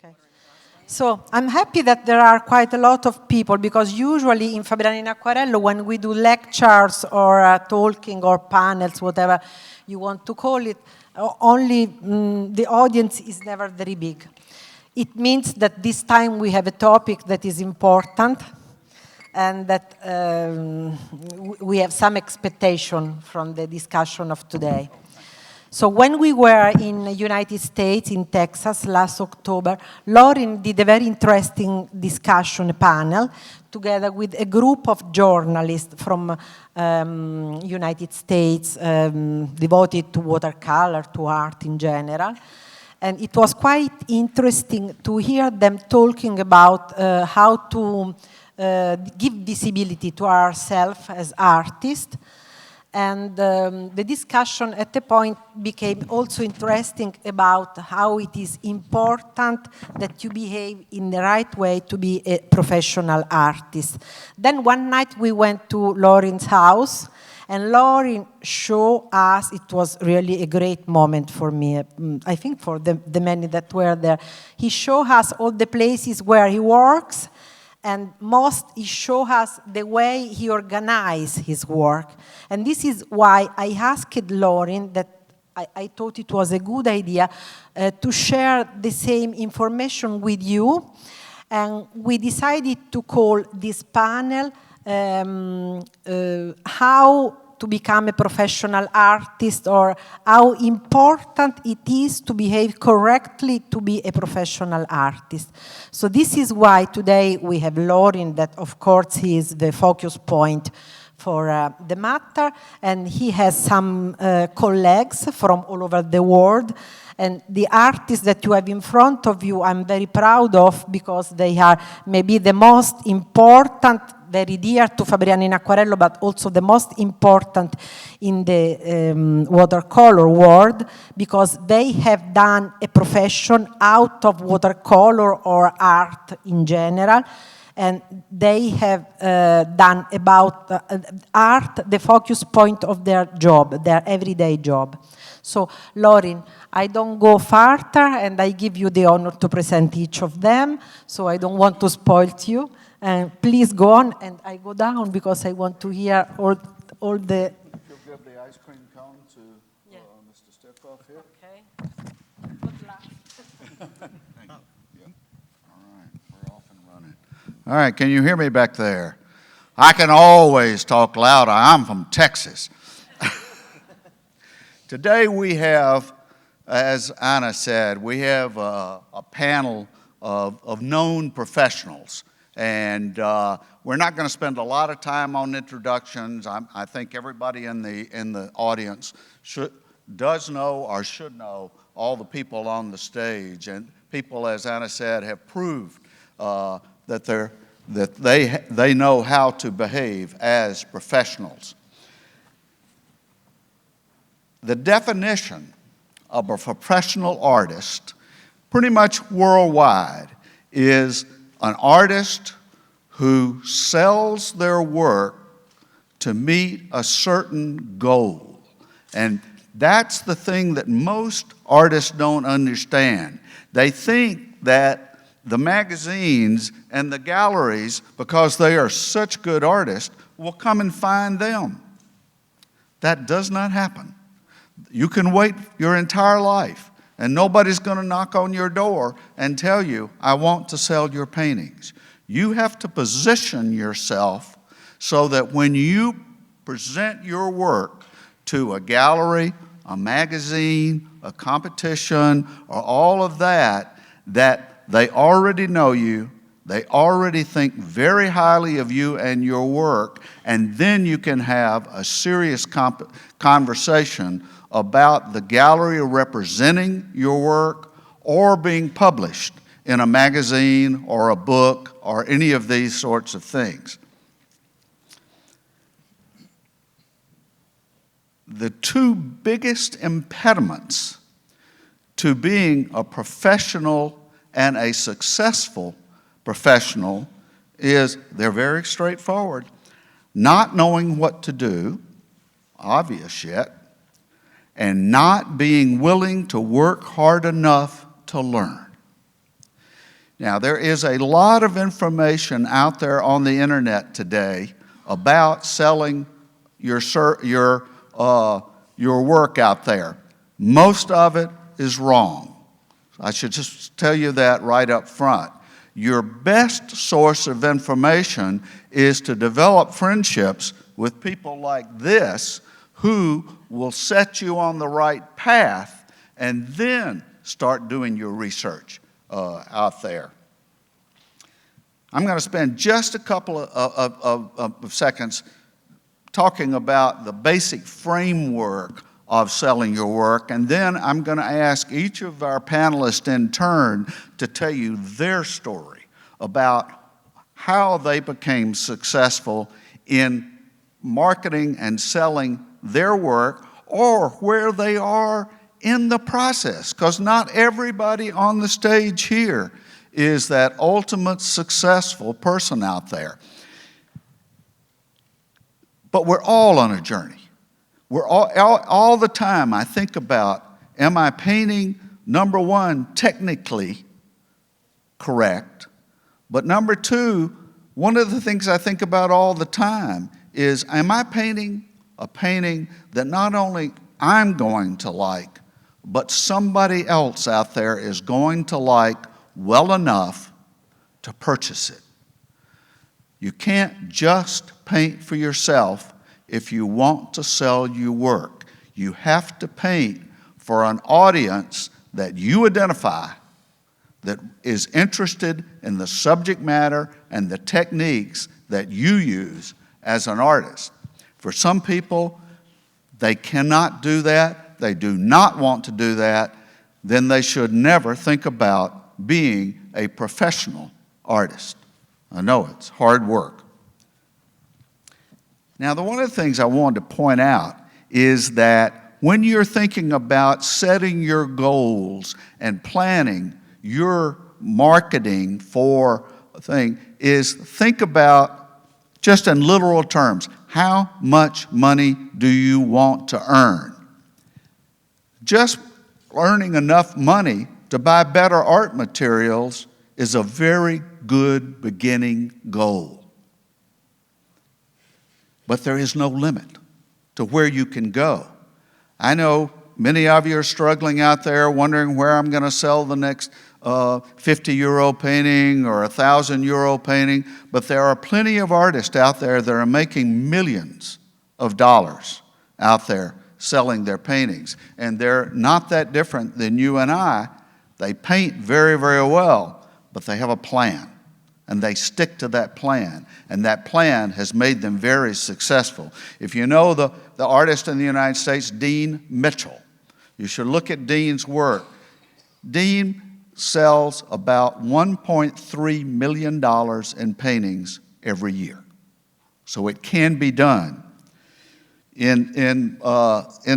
Okay. So I'm happy that there are quite a lot of people, because usually in FabrianoInAcquarello, when we do lectures or talking or panels, whatever you want to call it, only the audience is never very big. It means that this time we have a topic that is important and that we have some expectation from the discussion of today. So when we were in the United States, in Texas, last October, Laurin did a very interesting discussion panel together with a group of journalists from United States devoted to watercolor, to art in general. And it was quite interesting to hear them talking about how to give visibility to ourselves as artists. And the discussion at the point became also interesting about how it is important that you behave in the right way to be a professional artist. Then one night we went to Laurin's house, and Laurin showed us, it was really a great moment for me, I think for the many that were there. He showed us all the places where he works, and most he showed us the way he organized his work. And this is why I asked Laurin that I thought it was a good idea to share the same information with you. And we decided to call this panel How to Become a Professional Artist, or how important it is to behave correctly to be a professional artist. So this is why today we have Laurin, that of course he is the focus point for the matter, and he has some colleagues from all over the world. And the artists that you have in front of you, I'm very proud of, because they are maybe the most important, very dear to FabrianoInAcquarello, but also the most important in the watercolor world, because they have done a profession out of watercolor or art in general. And they have done about art the focus point of their job, their everyday job. So, Laurin, I don't go further, and I give you the honor to present each of them, so I don't want to spoil you. Please go on, and I go down because I want to hear all the... You'll give the ice cream cone to Mr. Sterkov here. Okay. Good luck. Thank you. Yeah. All right, we're off and running. All right, can you hear me back there? I can always talk louder. I'm from Texas. Today we have, as Anna said, we have a panel of known professionals. And we're not going to spend a lot of time on introductions. I think everybody in the audience does know or should know all the people on the stage. And people, as Anna said, have proved that they know how to behave as professionals. The definition of a professional artist, pretty much worldwide, is an artist who sells their work to meet a certain goal. And that's the thing that most artists don't understand. They think that the magazines and the galleries, because they are such good artists, will come and find them. That does not happen. You can wait your entire life, and nobody's going to knock on your door and tell you, I want to sell your paintings. You have to position yourself so that when you present your work to a gallery, a magazine, a competition, or all of that, that they already know you, they already think very highly of you and your work, and then you can have a serious conversation about the gallery representing your work or being published in a magazine or a book or any of these sorts of things. The two biggest impediments to being a professional and a successful professional is they're very straightforward. Not knowing what to do, obvious yet, and not being willing to work hard enough to learn. Now, there is a lot of information out there on the internet today about selling your work out there. Most of it is wrong. I should just tell you that right up front. Your best source of information is to develop friendships with people like this who will set you on the right path, and then start doing your research out there. I'm going to spend just a couple of seconds talking about the basic framework of selling your work, and then I'm going to ask each of our panelists in turn to tell you their story about how they became successful in marketing and selling their work, or where they are in the process, because not everybody on the stage here is that ultimate successful person out there. But we're all on a journey. We're all the time I think about, am I painting, number one, technically correct? But number two, one of the things I think about all the time is, am I painting a painting that not only I'm going to like, but somebody else out there is going to like well enough to purchase it? You can't just paint for yourself if you want to sell your work. You have to paint for an audience that you identify, that is interested in the subject matter and the techniques that you use as an artist. For some people, they cannot do that, they do not want to do that, then they should never think about being a professional artist. I know it's hard work. Now, one of the things I wanted to point out is that when you're thinking about setting your goals and planning your marketing for a thing, is think about, just in literal terms, how much money do you want to earn? Just earning enough money to buy better art materials is a very good beginning goal. But there is no limit to where you can go. I know many of you are struggling out there wondering where I'm going to sell the next 50 euro painting or 1,000 euro painting, but there are plenty of artists out there that are making millions of dollars out there selling their paintings. And they're not that different than you and I. They paint very, very well, but they have a plan, and they stick to that plan, and that plan has made them very successful. If you know the artist in the United States, Dean Mitchell, you should look at Dean's work. Dean sells about $1.3 million in paintings every year. So it can be done. In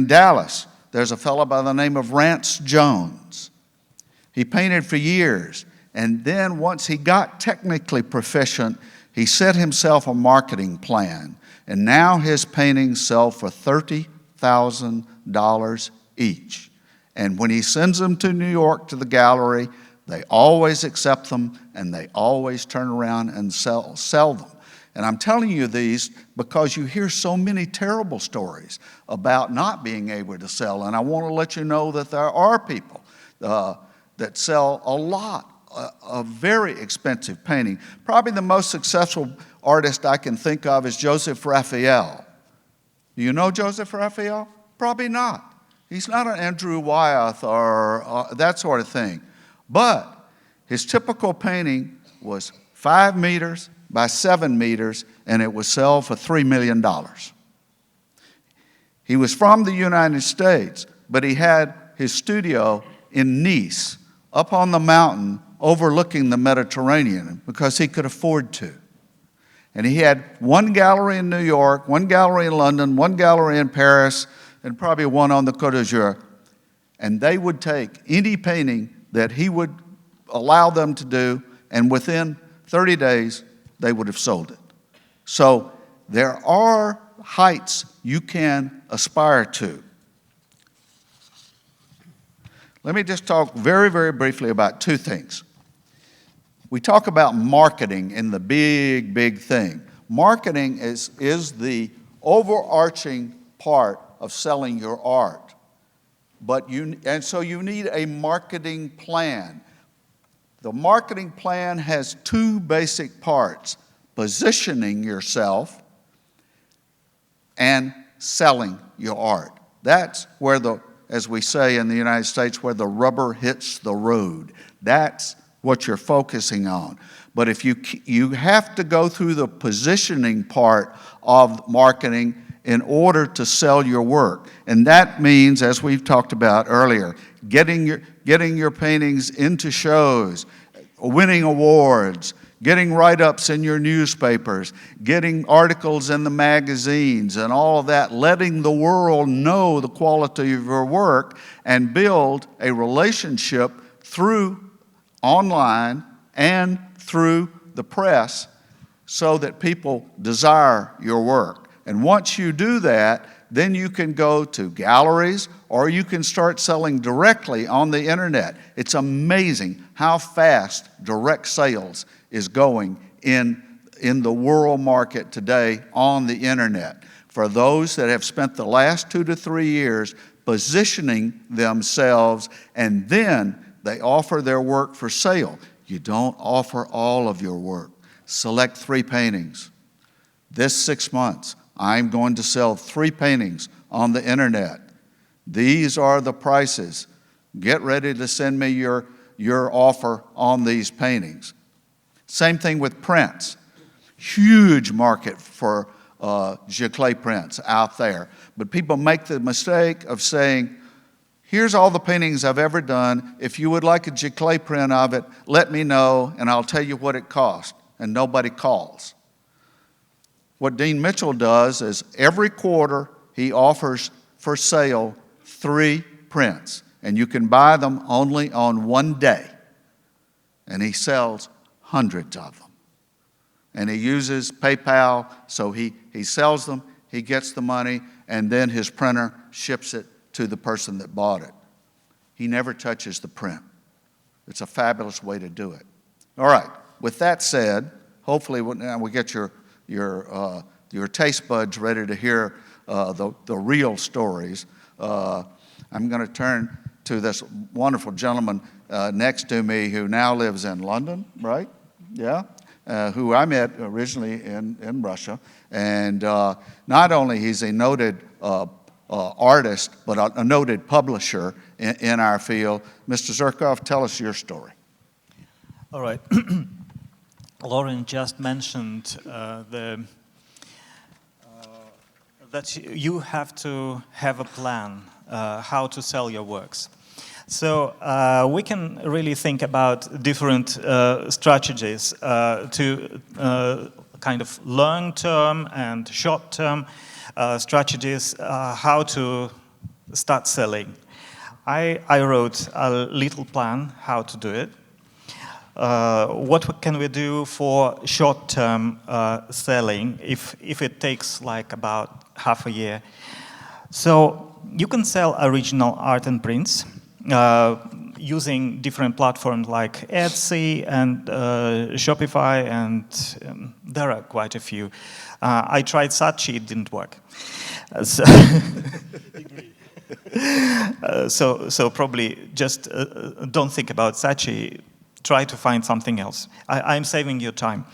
Dallas, there's a fellow by the name of Rance Jones. He painted for years, and then once he got technically proficient, he set himself a marketing plan, and now his paintings sell for $30,000 each. And when he sends them to New York to the gallery, they always accept them, and they always turn around and sell them. And I'm telling you these because you hear so many terrible stories about not being able to sell. And I want to let you know that there are people that sell a lot of very expensive painting. Probably the most successful artist I can think of is Joseph Raphael. Do you know Joseph Raphael? Probably not. He's not an Andrew Wyeth or that sort of thing. But his typical painting was 5 meters by 7 meters, and it would sell for $3 million. He was from the United States, but he had his studio in Nice, up on the mountain overlooking the Mediterranean, because he could afford to. And he had one gallery in New York, one gallery in London, one gallery in Paris, and probably one on the Côte d'Azur. And they would take any painting that he would allow them to do, and within 30 days, they would have sold it. So there are heights you can aspire to. Let me just talk very, very briefly about two things. We talk about marketing in the big, big thing. Marketing is the overarching part of selling your art. And so you need a marketing plan. The marketing plan has two basic parts: positioning yourself and selling your art. That's where as we say in the United States, where the rubber hits the road. That's what you're focusing on. But if you have to go through the positioning part of marketing in order to sell your work. And that means, as we've talked about earlier, getting your paintings into shows, winning awards, getting write-ups in your newspapers, getting articles in the magazines and all of that, letting the world know the quality of your work and build a relationship through online and through the press so that people desire your work. And once you do that, then you can go to galleries or you can start selling directly on the internet. It's amazing how fast direct sales is going in the world market today on the internet. For those that have spent the last 2 to 3 years positioning themselves and then they offer their work for sale. You don't offer all of your work. Select 3 paintings. This 6 months, I'm going to sell 3 paintings on the internet. These are the prices. Get ready to send me your offer on these paintings. Same thing with prints. Huge market for giclée prints out there. But people make the mistake of saying, here's all the paintings I've ever done. If you would like a giclée print of it, let me know and I'll tell you what it cost. And nobody calls. What Dean Mitchell does is every quarter he offers for sale 3 prints. And you can buy them only on one day. And he sells hundreds of them. And he uses PayPal, so he sells them, he gets the money, and then his printer ships it to the person that bought it. He never touches the print. It's a fabulous way to do it. All right, with that said, hopefully now we get your taste buds ready to hear the real stories. I'm going to turn to this wonderful gentleman next to me who now lives in London, right? Yeah. Who I met originally in Russia. And not only he's a noted artist, but a noted publisher in our field. Mr. Sterkov, tell us your story. All right. Laurin just mentioned that you have to have a plan how to sell your works. So we can really think about different strategies to kind of long-term and short-term strategies how to start selling. I wrote a little plan how to do it. What can we do for short-term selling if it takes like about half a year? So you can sell original art and prints using different platforms like Etsy and Shopify, and there are quite a few. I tried Saatchi, it didn't work. So probably just don't think about Saatchi. Try to find something else. I'm saving you time.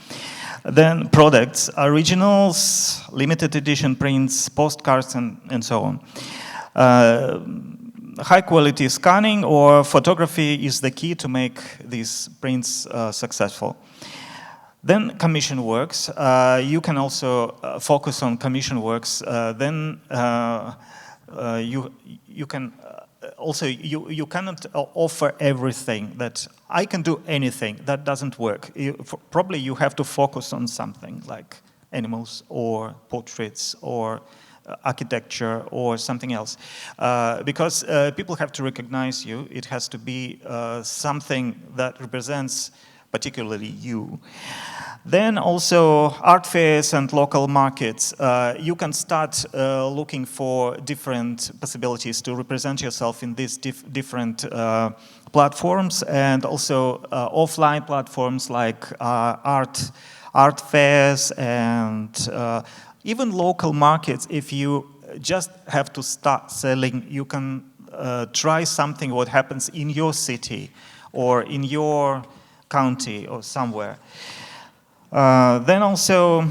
Then products, originals, limited edition prints, postcards, and so on. High quality scanning or photography is the key to make these prints successful. Then commission works. You can also focus on commission works. Then you can also you cannot offer everything. That I can do anything. That doesn't work. Probably you have to focus on something like animals or portraits or architecture or something else, because people have to recognize you. It has to be something that represents particularly you. Then also art fairs and local markets. You can start looking for different possibilities to represent yourself in these different platforms, and also offline platforms like art fairs and even local markets. If you just have to start selling, you can try something what happens in your city or in your county or somewhere. Then also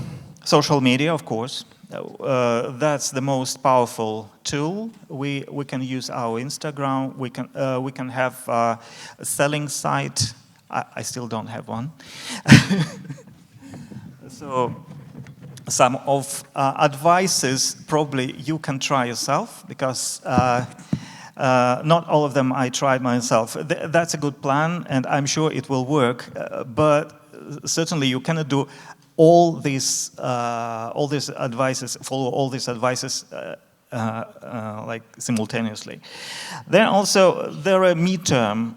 social media, of course. That's the most powerful tool. We can use our Instagram. We can have a selling site. I still don't have one. So some of advices probably you can try yourself, because not all of them I tried myself. That's a good plan, and I'm sure it will work. But certainly you cannot do all these advices, follow all these advices like simultaneously. Then also there are midterm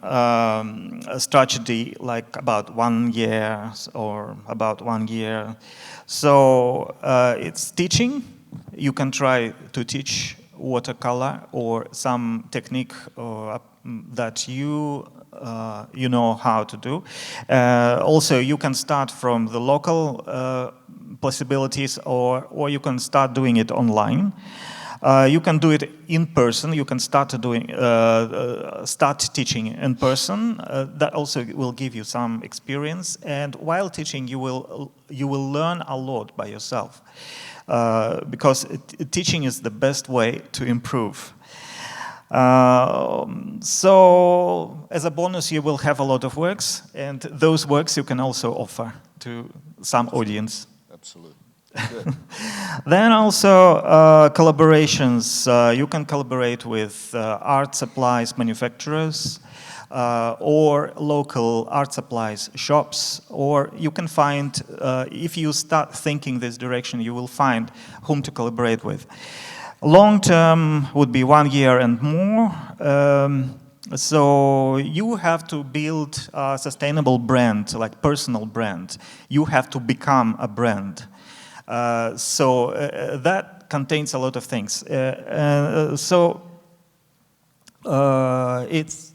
strategy, like about 1 year or about 1 year. So it's teaching. You can try to teach watercolor or some technique that you know how to do. Also, you can start from the local possibilities, or you can start doing it online. You can do it in person. You can start teaching in person. That also will give you some experience. And while teaching, you will learn a lot by yourself, because teaching is the best way to improve. So as a bonus, you will have a lot of works, and those works you can also offer to some audience. Absolutely. Good. Then also collaborations. You can collaborate with art supplies manufacturers or local art supplies shops, or you can find, if you start thinking this direction, you will find whom to collaborate with. Long term would be 1 year and more. So you have to build a sustainable brand, like personal brand. You have to become a brand. So that contains a lot of things. So it's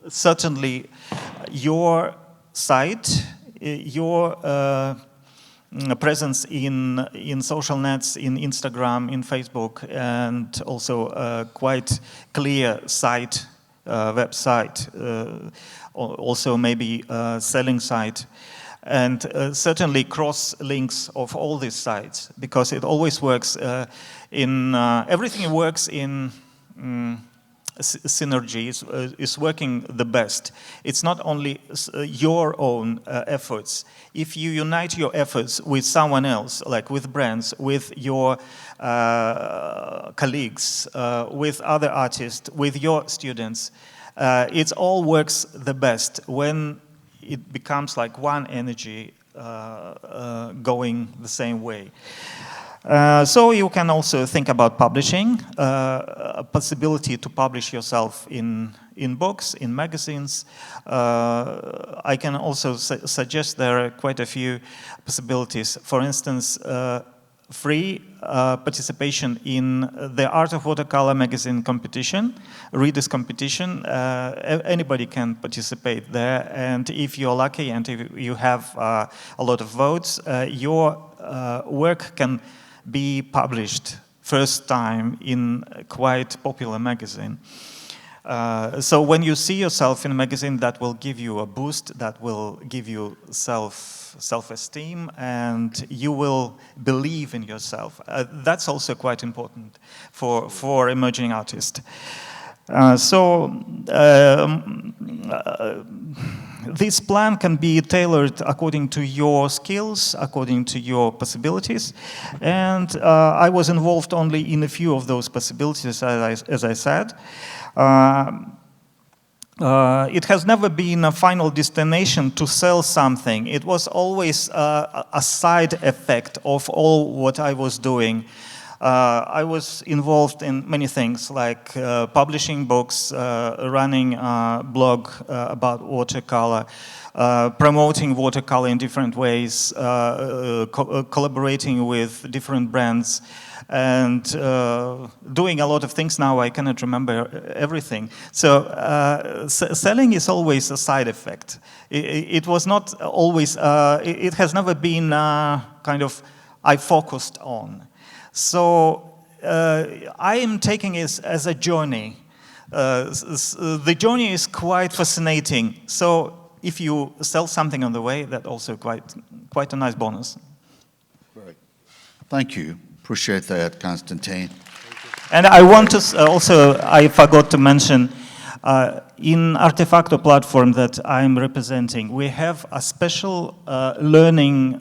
certainly your site, your presence in social nets, in Instagram, in Facebook, and also a quite clear site, website, also maybe a selling site, and certainly cross links of all these sites, because it always works everything works in synergy, is working the best. It's not only your own efforts. If you unite your efforts with someone else, like with brands, with your colleagues, with other artists, with your students, it all works the best when it becomes like one energy going the same way. So you can also think about publishing, a possibility to publish yourself in books, in magazines. I can also suggest there are quite a few possibilities. For instance, free participation in the Art of Watercolor magazine competition, readers competition. Anybody can participate there, and if you're lucky and if you have a lot of votes, your work can be published first time in a quite popular magazine. So when you see yourself in a magazine, that will give you a boost, that will give you self-esteem, and you will believe in yourself. That's also quite important for emerging artists. This plan can be tailored according to your skills, according to your possibilities, and I was involved only in a few of those possibilities, as I said. It has never been a final destination to sell something. It was always a side effect of all what I was doing. I was involved in many things, like publishing books, running a blog about watercolor, promoting watercolor in different ways, collaborating with different brands, and doing a lot of things. Now I cannot remember everything. So selling is always a side effect. It was not always, it has never been kind of I focused on. So I am taking it as a journey. The journey is quite fascinating. So if you sell something on the way, that's also quite a nice bonus. Right. Thank you. Appreciate that, Konstantin. And I want to also, I forgot to mention, in Artefacto platform that I'm representing, we have a special learning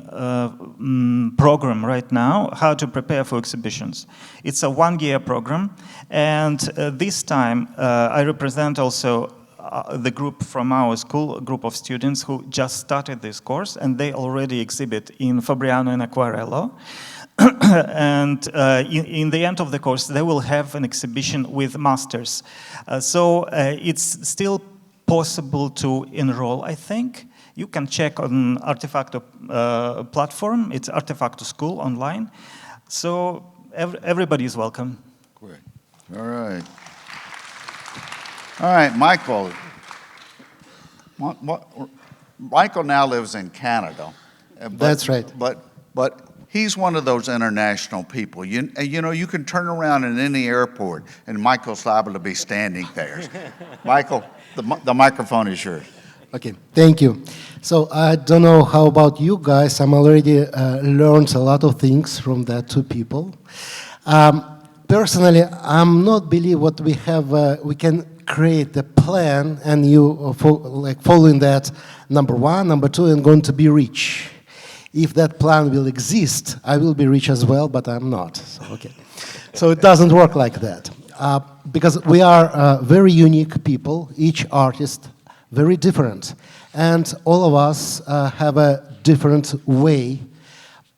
program right now, how to prepare for exhibitions. It's a one-year program, and this time I represent also the group from our school, a group of students who just started this course, and they already exhibit in FabrianoInAcquarello. And in the end of the course, they will have an exhibition with masters. So it's still possible to enroll, I think. You can check on Artefacto platform. It's Artefacto School online. So everybody is welcome. Great. All right. All right, Michael. Michael now lives in Canada. That's right. But he's one of those international people. You know, you can turn around in any airport, and Michael's liable to be standing there. Michael, the microphone is yours. Okay, thank you. So I don't know how about you guys. I'm already learned a lot of things from that two people. Personally, I'm not believe what we have. We can create a plan, and you following that. Number one, number two, and going to be rich. If that plan will exist, I will be rich as well, but I'm not. So, okay. So it doesn't work like that. Because we are very unique people, each artist very different. And all of us have a different way.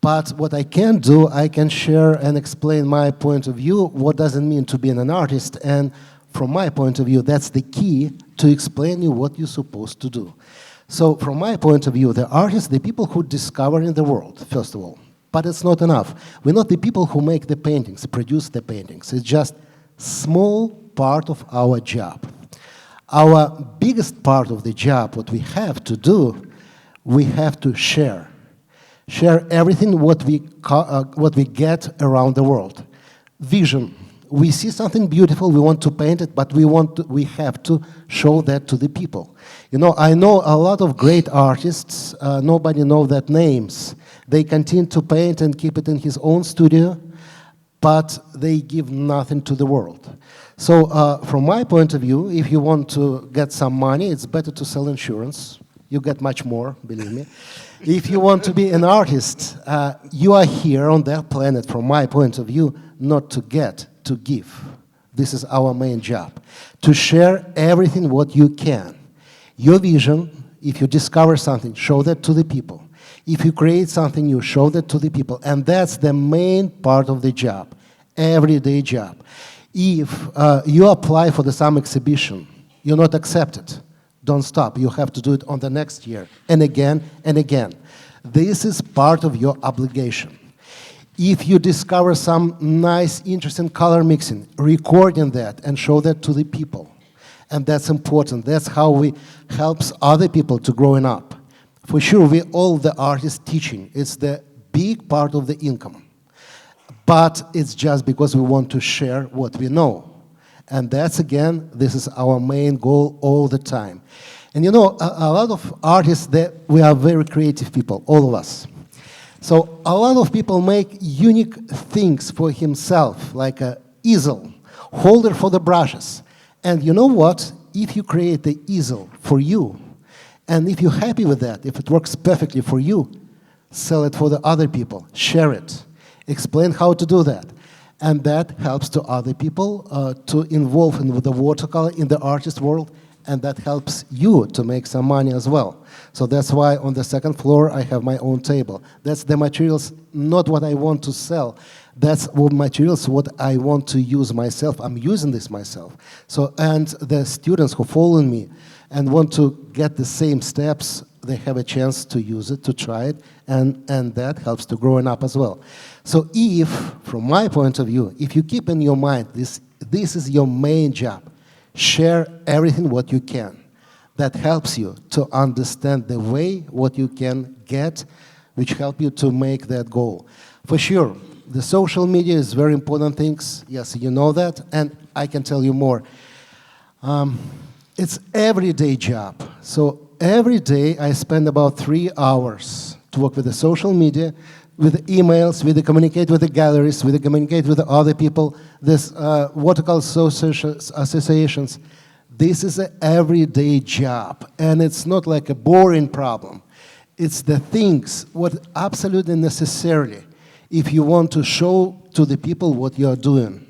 But what I can do, I can share and explain my point of view, what does it mean to be an artist. And from my point of view, that's the key to explain you what you're supposed to do. So from my point of view, the artists, the people who discover in the world, first of all. But it's not enough. We're not the people who make the paintings, produce the paintings. It's just small part of our job. Our biggest part of the job, what we have to do, we have to share. Share everything what we get around the world. Vision. We see something beautiful, we want to paint it, but we have to show that to the people. You know, I know a lot of great artists, nobody knows their names. They continue to paint and keep it in his own studio, but they give nothing to the world. So from my point of view, if you want to get some money, it's better to sell insurance. You get much more, believe me. If you want to be an artist, you are here on that planet, from my point of view, not to get, to give. This is our main job. To share everything what you can. Your vision, if you discover something, show that to the people. If you create something new, show that to the people. And that's the main part of the job, everyday job. If you apply for some exhibition, you're not accepted. Don't stop. You have to do it on the next year, and again, and again. This is part of your obligation. If you discover some nice, interesting color mixing, recording that and show that to the people. And that's important. That's how we helps other people to growing up. For sure, we all the artists teaching. It's the big part of the income. But it's just because we want to share what we know. And that's, again, this is our main goal all the time. And you know, a lot of artists, we are very creative people, all of us. So a lot of people make unique things for himself, like an easel, holder for the brushes. And you know what? If you create the easel for you, and if you're happy with that, if it works perfectly for you, sell it for the other people, share it, explain how to do that. And that helps to other people to involve in the watercolor in the artist world and that helps you to make some money as well. So that's why on the second floor I have my own table. That's the materials, not what I want to sell. That's what materials what I want to use myself. I'm using this myself. So, and the students who follow me and want to get the same steps, they have a chance to use it, to try it, and that helps to growing up as well. So if, from my point of view, if you keep in your mind this is your main job, share everything what you can. That helps you to understand the way what you can get, which help you to make that goal. For sure, the social media is very important things. Yes, you know that, and I can tell you more. It's everyday job. So every day I spend about 3 hours to work with the social media, with the emails, with the communicate with the galleries, with the communicate with the other people, this watercolor associations. This is an everyday job, and it's not like a boring problem. It's the things what absolutely necessarily if you want to show to the people what you are doing.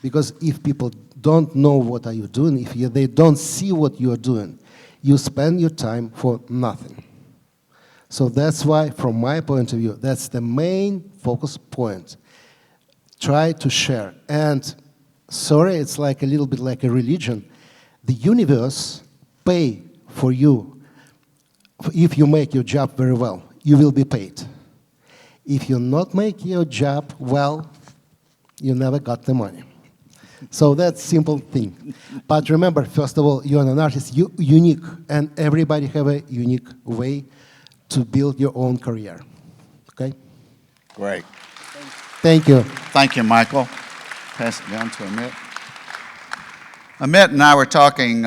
Because if people don't know what are you doing, if they don't see what you are doing, you spend your time for nothing. So that's why, from my point of view, that's the main focus point. Try to share. And sorry, it's like a little bit like a religion. The universe pay for you. If you make your job very well, you will be paid. If you not make your job well, you never got the money. So that's simple thing. But remember, first of all, you're an artist, you're unique, and everybody have a unique way to build your own career. Okay? Great. Thank you. Thank you, Michael. Pass it down to Amit. Amit and I were talking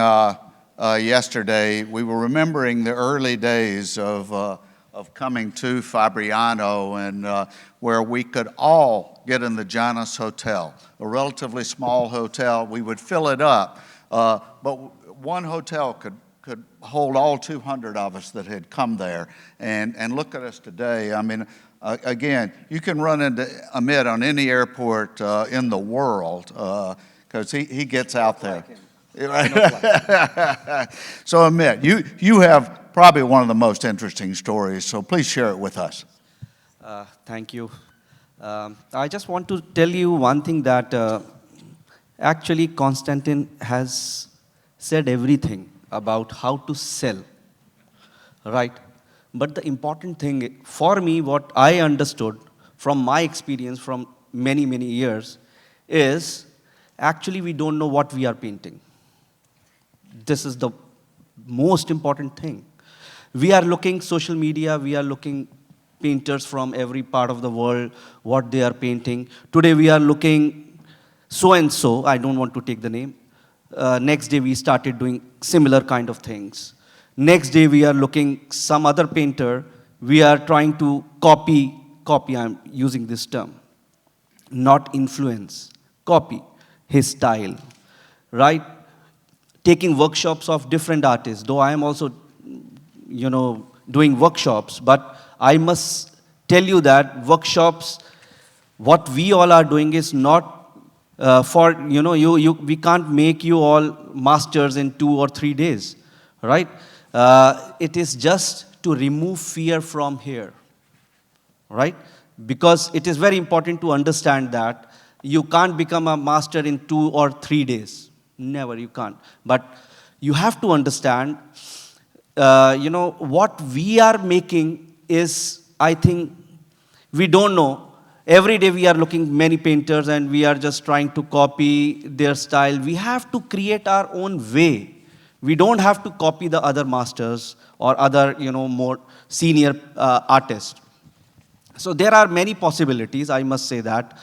yesterday. We were remembering the early days of coming to Fabriano and where we could all get in the Janus Hotel, a relatively small hotel. We would fill it up, but one hotel could hold all 200 of us that had come there. And look at us today. I mean, again, you can run into Amit on any airport in the world because he gets out there. So Amit, you have probably one of the most interesting stories, so please share it with us. Thank you. I just want to tell you one thing that actually Konstantin has said everything about how to sell, right? But the important thing for me, what I understood from my experience from many, many years is actually we don't know what we are painting. This is the most important thing. We are looking social media, we are looking painters from every part of the world, what they are painting. Today we are looking so-and-so, I don't want to take the name. Next day we started doing similar kind of things. Next day we are looking some other painter, we are trying to copy, I'm using this term, not influence, copy his style, right? Taking workshops of different artists, though I am also, doing workshops, but I must tell you that workshops, what we all are doing is not we can't make you all masters in 2 or 3 days, right? It is just to remove fear from here, right? Because it is very important to understand that you can't become a master in 2 or 3 days. Never, you can't. But you have to understand, what we are making is, I think, we don't know. Every day we are looking many painters and we are just trying to copy their style. We have to create our own way. We don't have to copy the other masters or other, more senior artists. So there are many possibilities, I must say that.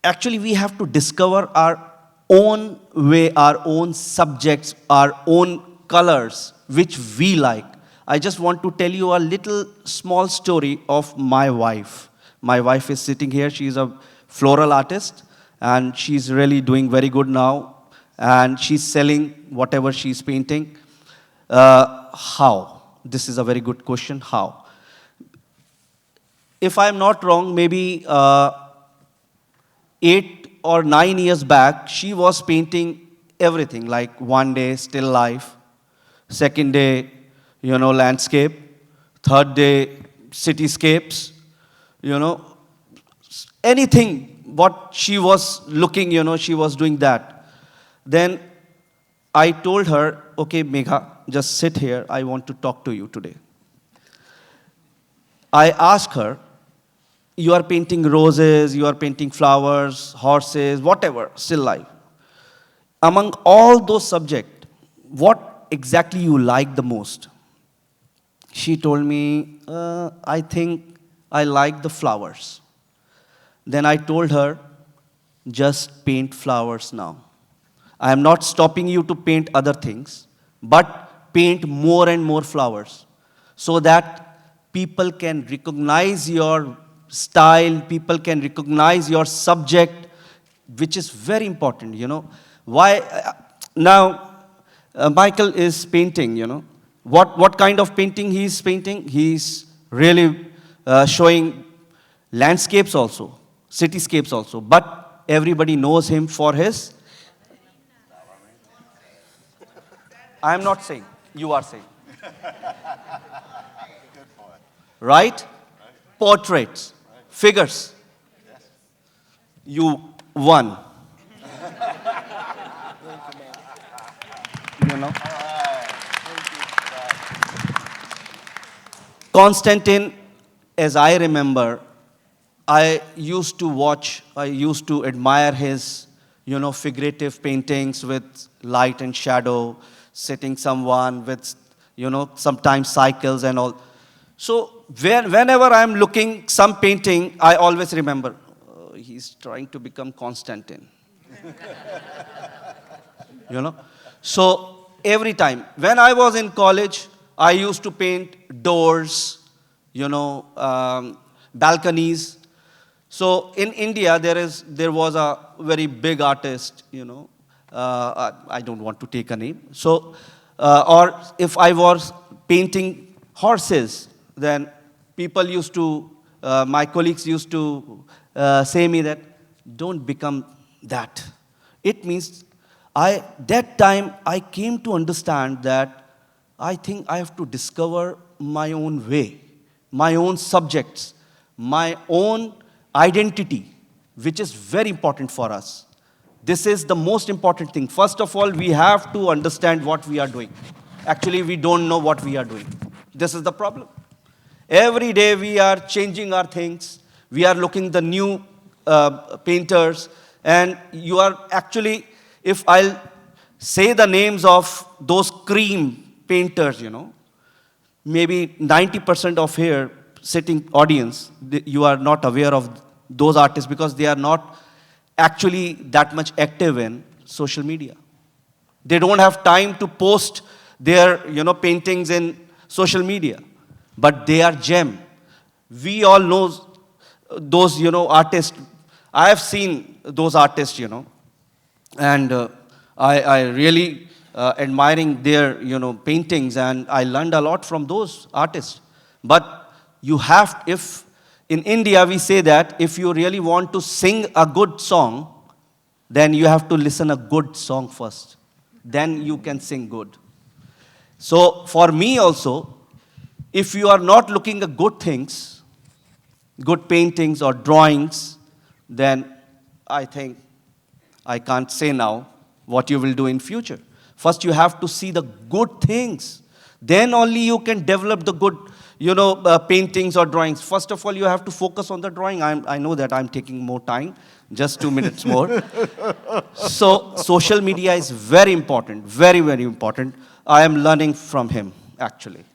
Actually, we have to discover our own way, our own subjects, our own colors, which we like. I just want to tell you a little small story of my wife. My wife is sitting here. She's a floral artist, and she's really doing very good now. And she's selling whatever she's painting. How? This is a very good question. How? If I'm not wrong, maybe 8 or 9 years back, she was painting everything, like one day, still life, second day, landscape, third day, cityscapes, anything, what she was looking, she was doing that. Then I told her, okay, Megha, just sit here, I want to talk to you today. I asked her, you are painting roses, you are painting flowers, horses, whatever, still life. Among all those subjects, what exactly you like the most? She told me, I think I like the flowers. Then I told her, just paint flowers now. I am not stopping you to paint other things, but paint more and more flowers so that people can recognize your style, people can recognize your subject, which is very important, Why, now, Michael is painting, What kind of painting he is painting? He is really showing landscapes also, cityscapes also, but everybody knows him for his. I am not saying, you are saying. Right? Portraits, figures. You won. Konstantin, as I remember, I used to admire his, figurative paintings with light and shadow, setting someone with, sometimes cycles and all. So whenever I'm looking some painting, I always remember, he's trying to become Konstantin. So every time, when I was in college, I used to paint doors, balconies. So in India, there was a very big artist, I don't want to take a name. So, or if I was painting horses, then people used to, my colleagues used to say me that, don't become that. It means, that time I came to understand that I think I have to discover my own way, my own subjects, my own identity, which is very important for us. This is the most important thing. First of all, we have to understand what we are doing. Actually, we don't know what we are doing. This is the problem. Every day we are changing our things. We are looking the new painters. And you are actually, if I'll say the names of those cream painters, maybe 90% of here sitting audience, you are not aware of those artists because they are not actually that much active in social media. They don't have time to post their, paintings in social media, but they are gem. We all know those, artists. I have seen those artists, and I really admiring their, paintings, and I learned a lot from those artists. But you have, if in India we say that if you really want to sing a good song, then you have to listen a good song first. Then you can sing good. So for me also, if you are not looking at good things, good paintings or drawings, then I think I can't say now what you will do in future. First you have to see the good things. Then only you can develop the good, paintings or drawings. First of all, you have to focus on the drawing. I know that I'm taking more time, just 2 minutes more. So social media is very important, very, very important. I am learning from him, actually.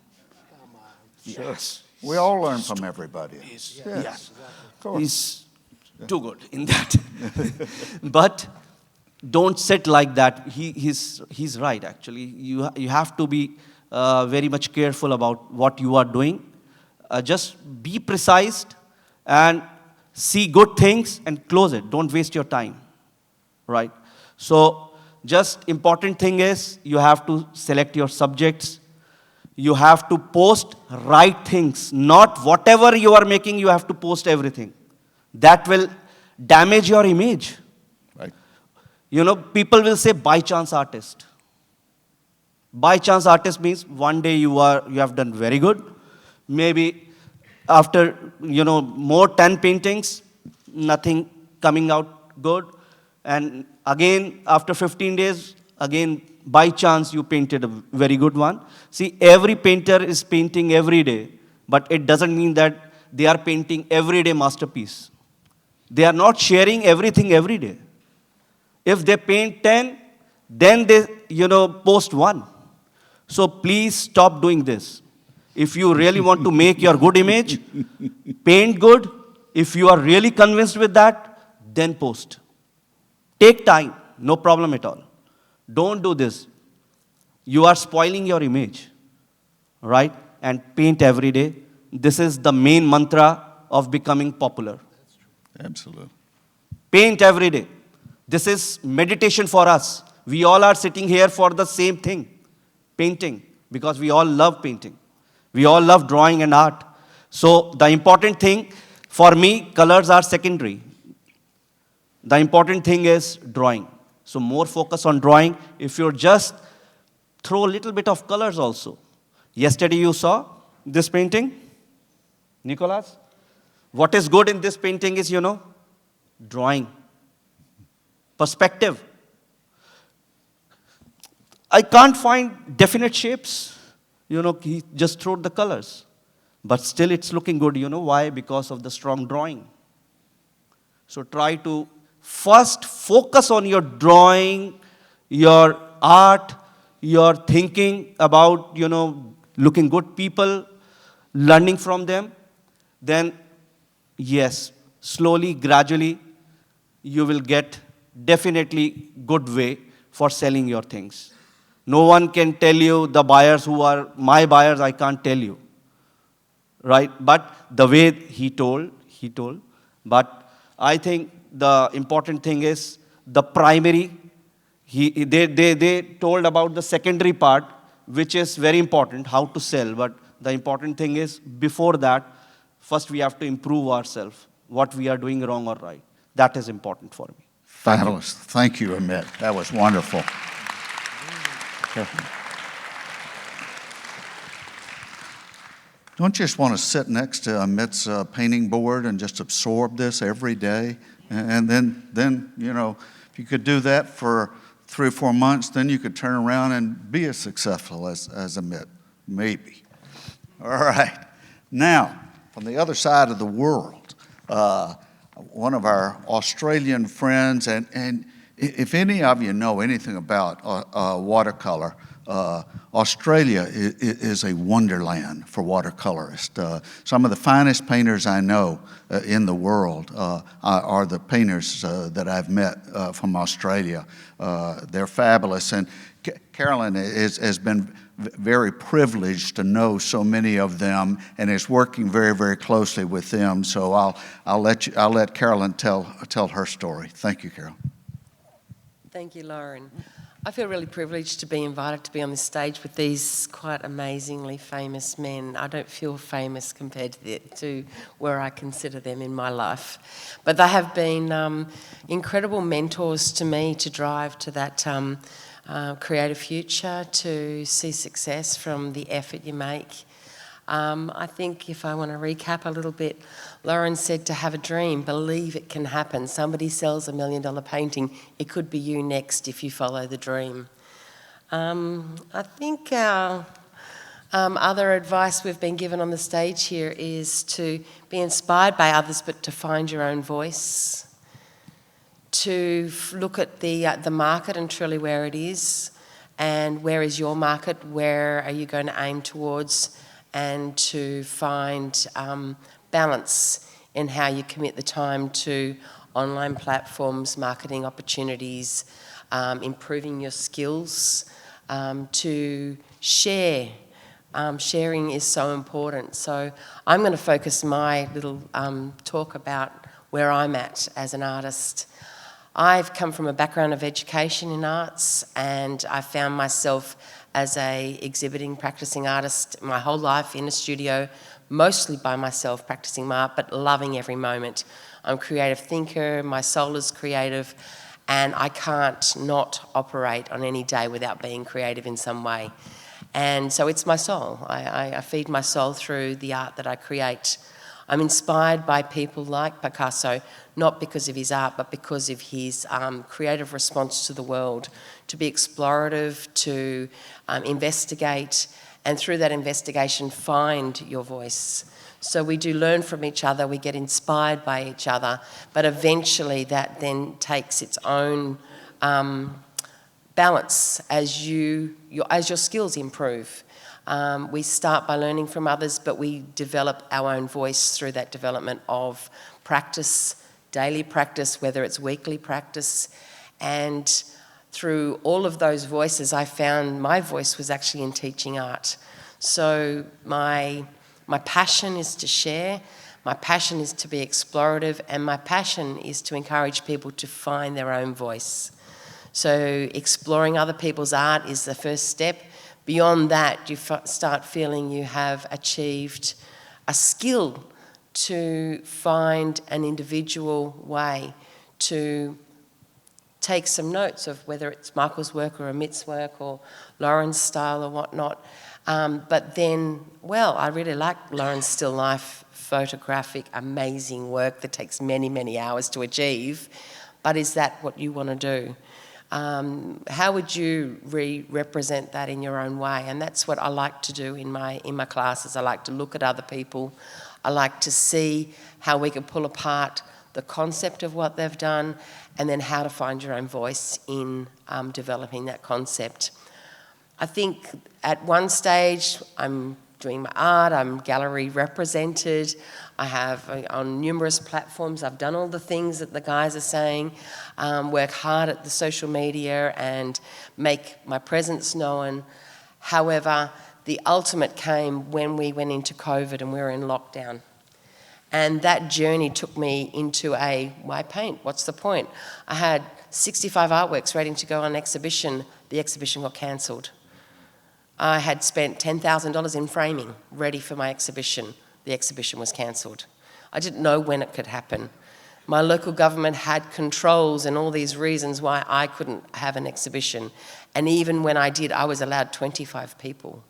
Yes. We all learn from everybody. Yes. Of course. He's too good in that. But don't sit like that. He's right, actually. You have to be very much careful about what you are doing. Just be precise and see good things and close it. Don't waste your time, right? So just important thing is you have to select your subjects. You have to post right things. Not whatever you are making, you have to post everything. That will damage your image. Right. You know, people will say by chance artist. By chance artist means one day you have done very good. Maybe after, more 10 paintings, nothing coming out good. And again, after 15 days, again, by chance you painted a very good one. See, every painter is painting every day, but it doesn't mean that they are painting everyday masterpiece. They are not sharing everything every day. If they paint 10, then they, post one. So please stop doing this. If you really want to make your good image, paint good. If you are really convinced with that, then post. Take time, no problem at all. Don't do this. You are spoiling your image, right? And paint every day. This is the main mantra of becoming popular. That's true. Absolutely. Paint every day. This is meditation for us. We all are sitting here for the same thing, painting, because we all love painting. We all love drawing and art. So the important thing, for me, colors are secondary. The important thing is drawing. So more focus on drawing. If you just throw a little bit of colors also. Yesterday you saw this painting, Nicholas. What is good in this painting is, drawing. Perspective. I can't find definite shapes. He just threw the colors. But still it's looking good. You know why? Because of the strong drawing. So try to first focus on your drawing, your art, your thinking about, looking good people, learning from them. Then, yes, slowly, gradually, you will get definitely good way for selling your things. No one can tell you, the buyers who are my buyers, I can't tell you. Right? But the way he told. But I think the important thing is the primary. They told about the secondary part, which is very important, how to sell. But the important thing is, before that, first we have to improve ourselves, what we are doing wrong or right. That is important for me. Fabulous. Thank you, Amit. That was wonderful. Don't you just want to sit next to Amit's painting board and just absorb this every day? And then, if you could do that for 3 or 4 months, then you could turn around and be as successful as Amit. Maybe. All right. Now, from the other side of the world, one of our Australian friends, and if any of you know anything about watercolor, Australia is a wonderland for watercolorists. Some of the finest painters I know in the world are the painters that I've met from Australia. They're fabulous. And Carolyn has been very privileged to know so many of them and is working very, very closely with them. So I'll let Carolyn tell her story. Thank you, Carolyn. Thank you, Laurin. I feel really privileged to be invited to be on this stage with these quite amazingly famous men. I don't feel famous compared to where I consider them in my life. But they have been incredible mentors to me to drive to that creative future, to see success from the effort you make. I think if I want to recap a little bit, Laurin said to have a dream, believe it can happen. Somebody sells $1 million painting, it could be you next if you follow the dream. I think our other advice we've been given on the stage here is to be inspired by others, but to find your own voice, to look at the market and truly where it is, and where is your market, where are you going to aim towards, and to find balance in how you commit the time to online platforms, marketing opportunities, improving your skills, to share. Sharing is so important. So I'm going to focus my little talk about where I'm at as an artist. I've come from a background of education in arts, and I found myself as a exhibiting, practicing artist my whole life in a studio, mostly by myself, practicing my art, but loving every moment. I'm a creative thinker, my soul is creative, and I can't not operate on any day without being creative in some way. And so it's my soul. I feed my soul through the art that I create. I'm inspired by people like Picasso, not because of his art, but because of his creative response to the world, to be explorative, to investigate, and through that investigation, find your voice. So we do learn from each other, we get inspired by each other, but eventually that then takes its own balance as your skills improve. We start by learning from others, but we develop our own voice through that development of practice, daily practice, whether it's weekly practice. And through all of those voices, I found my voice was actually in teaching art. So my passion is to share, my passion is to be explorative, and my passion is to encourage people to find their own voice. So exploring other people's art is the first step. Beyond that, you start feeling you have achieved a skill to find an individual way to take some notes of whether it's Michael's work or Amit's work or Laurin's style or whatnot. But then, well, I really like Laurin's still life photographic, amazing work that takes many, many hours to achieve. But is that what you want to do? How would you represent that in your own way? And that's what I like to do in my classes. I like to look at other people. I like to see how we can pull apart the concept of what they've done and then how to find your own voice in developing that concept. I think at one stage I'm doing my art, I'm gallery represented, I have on numerous platforms, I've done all the things that the guys are saying, work hard at the social media and make my presence known. However, the ultimate came when we went into COVID and we were in lockdown. And that journey took me into why paint? What's the point? I had 65 artworks ready to go on exhibition. The exhibition got cancelled. I had spent $10,000 in framing, ready for my exhibition. The exhibition was cancelled. I didn't know when it could happen. My local government had controls and all these reasons why I couldn't have an exhibition. And even when I did, I was allowed 25 people.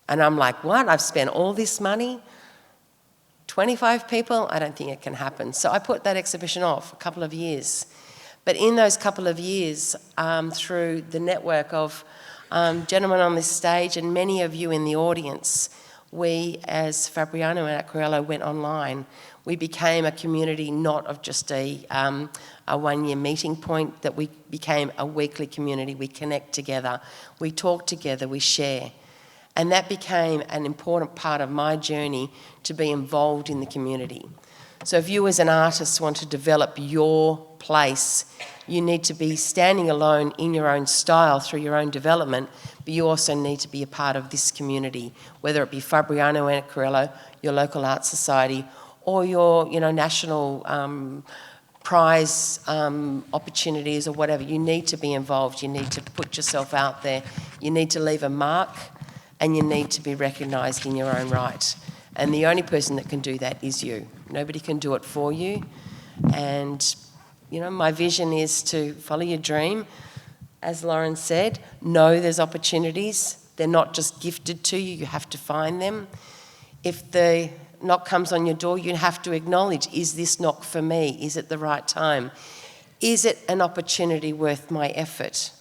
And I'm like, what? I've spent all this money? 25 people? I don't think it can happen. So I put that exhibition off a couple of years. But in those couple of years, through the network of gentlemen on this stage and many of you in the audience, we as FabrianoInAcquarello went online. We became a community, not of just a one-year meeting point, that we became a weekly community. We connect together, we talk together, we share. And that became an important part of my journey to be involved in the community. So if you as an artist want to develop your place, you need to be standing alone in your own style through your own development, but you also need to be a part of this community, whether it be FabrianoInAcquarello, your local art society, or your national prize opportunities or whatever. You need to be involved. You need to put yourself out there. You need to leave a mark, and you need to be recognised in your own right. And the only person that can do that is you. Nobody can do it for you. And my vision is to follow your dream. As Laurin said, know there's opportunities. They're not just gifted to you, you have to find them. If the knock comes on your door, you have to acknowledge, is this knock for me? Is it the right time? Is it an opportunity worth my effort?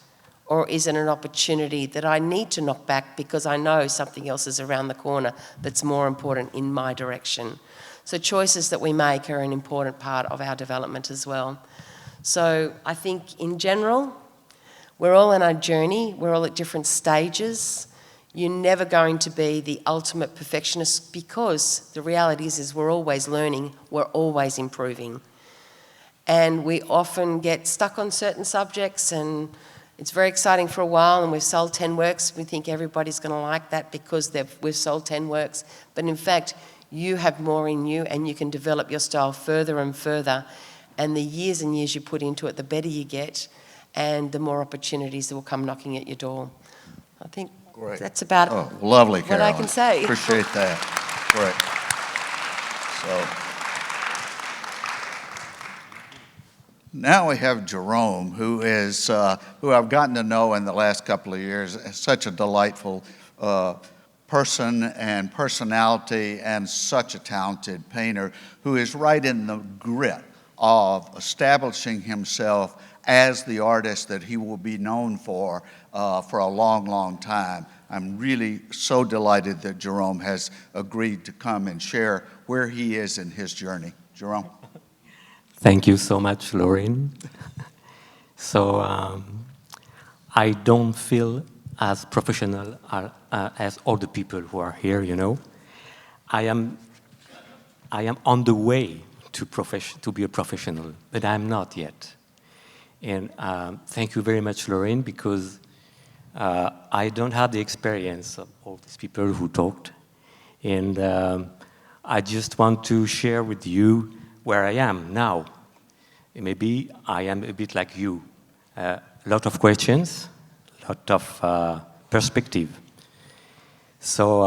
Or is it an opportunity that I need to knock back because I know something else is around the corner that's more important in my direction? So choices that we make are an important part of our development as well. So I think in general, we're all in our journey, we're all at different stages. You're never going to be the ultimate perfectionist because the reality is we're always learning, we're always improving. And we often get stuck on certain subjects and it's very exciting for a while and we've sold 10 works. We think everybody's going to like that because we've sold 10 works. But in fact, you have more in you and you can develop your style further and further. And the years and years you put into it, the better you get and the more opportunities that will come knocking at your door. I think Great. That's about lovely, what Carolyn. I can say. Appreciate that. Great. So now we have Jerome, who I've gotten to know in the last couple of years as such a delightful person and personality and such a talented painter who is right in the grit of establishing himself as the artist that he will be known for a long, long time. I'm really so delighted that Jerome has agreed to come and share where he is in his journey. Jerome. Thank you so much, Laurin. So I don't feel as professional as all the people who are here, you know. I am on the way to be a professional, but I'm not yet. And thank you very much, Laurin, because I don't have the experience of all these people who talked. And I just want to share with you where I am now. Maybe I am a bit like you. A lot of questions, a lot of perspective. So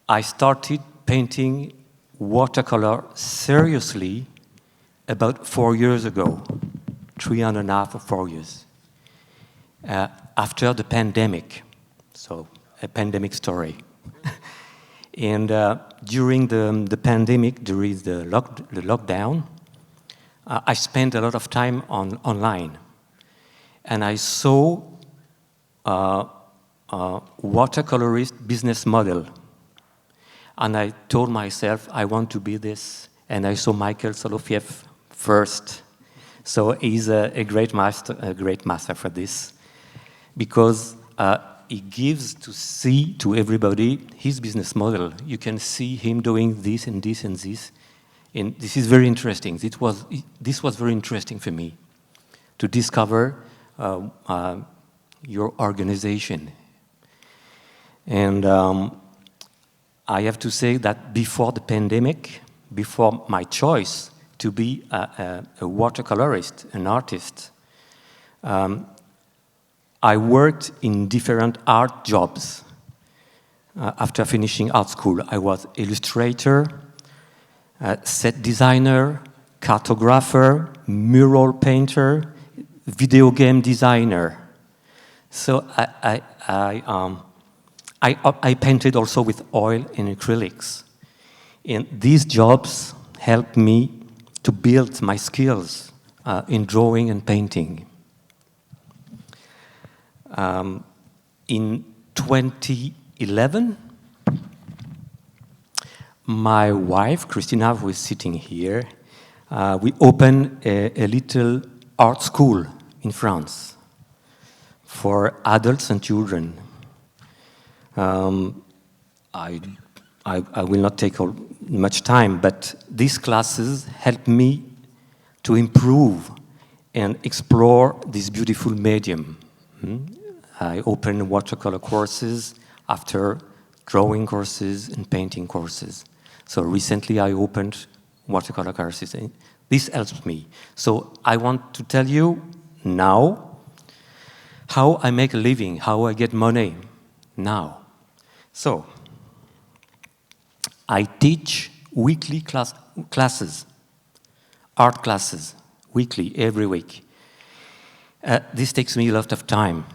I started painting watercolor seriously about 4 years ago, 3.5 or 4 years, after the pandemic. So a pandemic story. And during the pandemic, during the lockdown, I spent a lot of time online. And I saw a watercolorist business model. And I told myself, I want to be this. And I saw Michael Solovyev first. So he's a great master for this. Because he gives to see to everybody his business model. You can see him doing this and this and this. And this is very interesting. This was very interesting for me to discover your organization. And I have to say that before the pandemic, before my choice to be a watercolorist, an artist, I worked in different art jobs. After finishing art school, I was illustrator, set designer, cartographer, mural painter, video game designer. So I painted also with oil and acrylics. And these jobs helped me to build my skills in drawing and painting. In 2011, my wife, Christina, who is sitting here, we opened a little art school in France for adults and children. I will not take much time, but these classes helped me to improve and explore this beautiful medium. I opened watercolor courses after drawing courses and painting courses. So recently I opened watercolor courses. And this helps me. So I want to tell you now how I make a living, how I get money now. So I teach weekly classes, art classes, weekly, every week. This takes me a lot of time,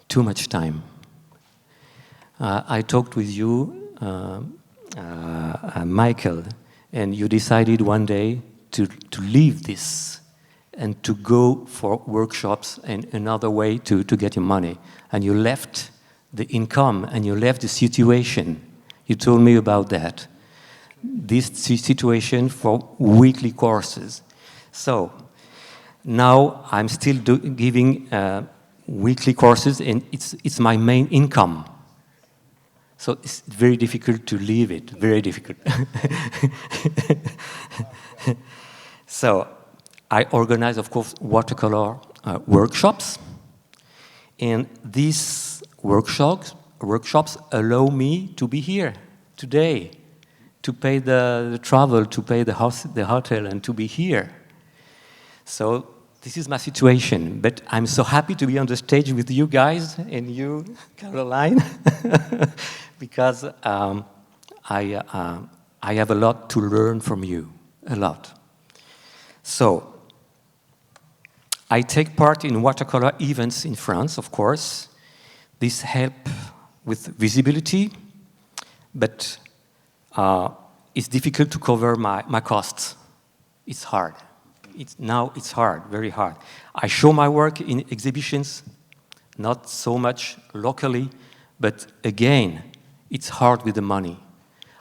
too much time. I talked with you, Michael, and you decided one day to leave this and to go for workshops and another way to get your money. And you left the income and you left the situation. You told me about that. This situation for weekly courses. So now I'm still giving weekly courses, and it's my main income. So it's very difficult to leave it, very difficult. So I organize, of course, watercolor workshops, and these workshops allow me to be here today, to pay the travel, to pay the hotel, and to be here. So this is my situation, but I'm so happy to be on the stage with you guys and you, Caroline, because I have a lot to learn from you, a lot. So I take part in watercolor events in France, of course. This helps with visibility, but it's difficult to cover my costs. It's hard. Now it's hard, very hard. I show my work in exhibitions, not so much locally, but again, it's hard with the money.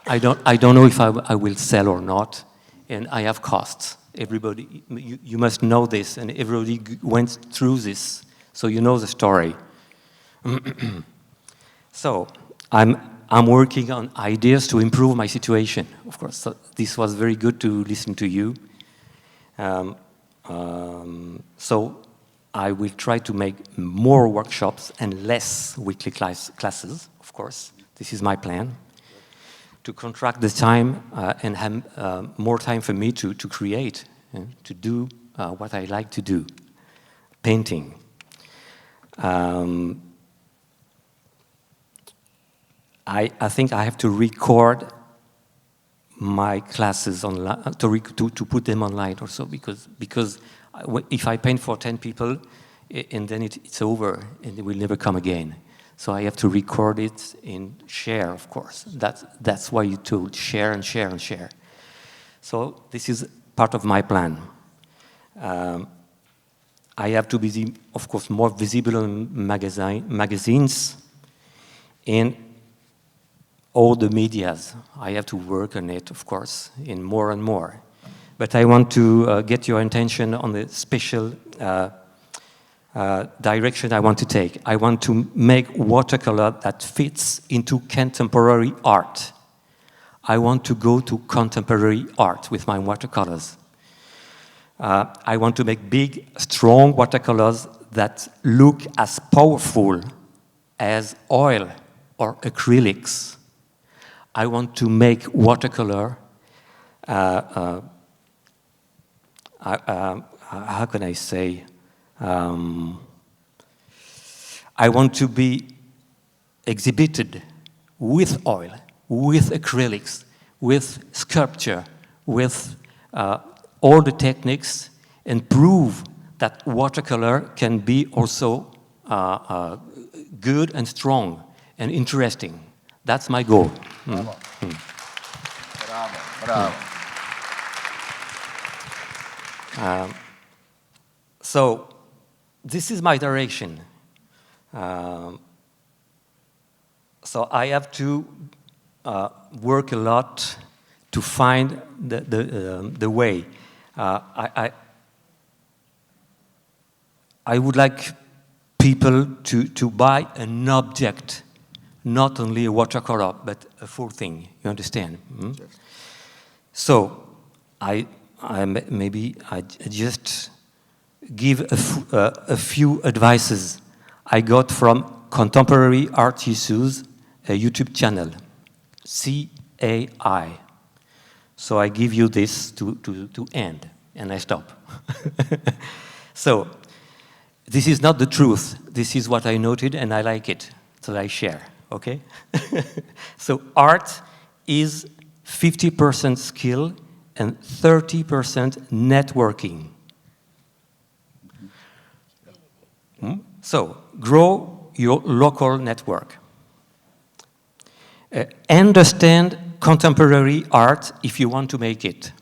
I don't know if I will sell or not, and I have costs. Everybody, you must know this, and everybody went through this, so you know the story. So I'm working on ideas to improve my situation, of course. So this was very good to listen to you. So I will try to make more workshops and less weekly classes, of course. This is my plan. To contract the time and have more time for me to create, to do what I like to do, painting. I think I have to record my classes online, to put them online also, because if I paint for 10 people, and then it's over, and it will never come again. So I have to record it and share, of course. That's why you told share and share and share. So this is part of my plan. I have to be, of course, more visible in magazines and all the medias. I have to work on it, of course, in more and more. But I want to get your attention on the special direction I want to take. I want to make watercolor that fits into contemporary art. I want to go to contemporary art with my watercolors. I want to make big, strong watercolors that look as powerful as oil or acrylics. I want to make watercolor, how can I say, I want to be exhibited with oil, with acrylics, with sculpture, with all the techniques, and prove that watercolor can be also good and strong and interesting. That's my goal. Bravo. Bravo. Bravo. So this is my direction. So I have to work a lot to find the way. I would like people to buy an object, not only a watercolor, but a full thing. You understand? Mm? Yes. So I just give a few advices I got from Contemporary Art Issues, a YouTube channel, CAI. So I give you this to end, and I stop. So this is not the truth. This is what I noted, and I like it, so I share, okay? So art is 50% skill and 30% networking. So grow your local network. Understand contemporary art if you want to make it.